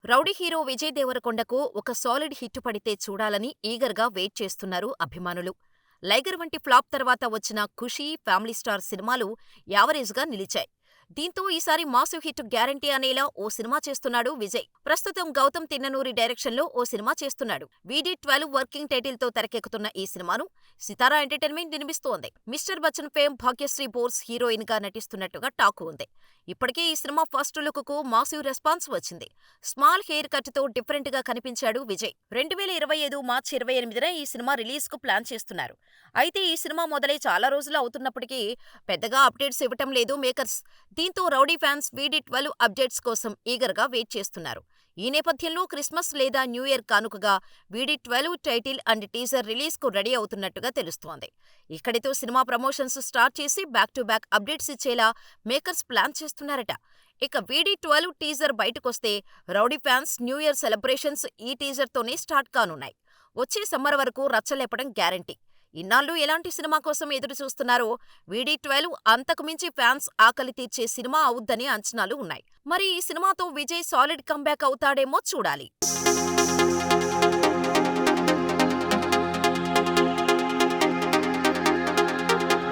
Rowdy hero Vijay దేవరకొండకు ఒక solid hit పడితే చూడాలని ఈగర్‌గా వెయిట్ చేస్తున్నారు అభిమానులు. 'లైగర్' వంటి ఫ్లాప్ తర్వాత వచ్చిన 'ఖుషి', 'ఫ్యామిలీ స్టార్' సినిమాలు యావరేజ్‌గా నిలిచాయి. దీంతో ఈసారి మాసివ్ హిట్ గ్యారంటీ అనేలా ఓ సినిమా చేస్తున్నాడు విజయ్. ప్రస్తుతం గౌతమ్ తిన్ననూరి డైరెక్షన్‌లో ఓ సినిమా చేస్తున్నాడు. వీడీ-12 వర్కింగ్ టైటిల్‌తో తెరకెక్కుతున్న ఈ సినిమాను సితారా ఎంటర్టైన్మెంట్ నిర్మిస్తోంది. మిస్టర్ బచ్చన్ ఫేమ్ భాగ్యశ్రీ బోర్స్ హీరోయిన్‌గా నటిస్తున్నట్టుగా టాక్ ఉంది. ఇప్పటికే ఈ సినిమా ఫస్ట్ లుక్‌కు మాసివ్ రెస్పాన్స్ వచ్చింది. స్మాల్ హెయిర్ కట్‌తో డిఫరెంట్‌గా కనిపించాడు విజయ్. 2025 మార్చి 28న ఈ సినిమా రిలీజ్‌కు ప్లాన్ చేస్తున్నారు. అయితే ఈ సినిమా మొదలై చాలా రోజులు అవుతున్నప్పటికీ పెద్దగా అప్డేట్స్ ఇవ్వటం లేదు మేకర్స్. దీంతో రౌడీ ఫ్యాన్స్ వీడీ-12 అప్డేట్స్ కోసం ఈగర్‌గా వెయిట్ చేస్తున్నారు. ఈ నేపథ్యంలో క్రిస్మస్ లేదా న్యూ ఇయర్ కానుకగా వీడీ-12 టైటిల్ అండ్ టీజర్ రిలీజ్‌కు రెడీ అవుతున్నట్టుగా తెలుస్తోంది. ఇక్కడితో సినిమా ప్రమోషన్స్ స్టార్ట్ చేసి బ్యాక్ టు బ్యాక్ అప్డేట్స్ ఇచ్చేలా మేకర్స్ ప్లాన్ చేస్తున్నారట. ఇక వీడీ-12 టీజర్ బయటకొస్తే rowdy fans new year celebrations ఈ టీజర్తోనే స్టార్ట్ కానున్నాయి. వచ్చే సమ్మర్ వరకు రచ్చలేపడం గ్యారంటీ. ఇన్నాళ్లు ఎలాంటి సినిమా కోసం ఎదురు చూస్తున్నారో వీడీ-12 అంతకు మించి ఫ్యాన్స్ ఆకలి తీర్చే సినిమా అవుద్దని అంచనాలు ఉన్నాయి. మరి ఈ సినిమాతో విజయ్ సాలిడ్ కమ్బ్యాక్ అవుతాడేమో చూడాలి.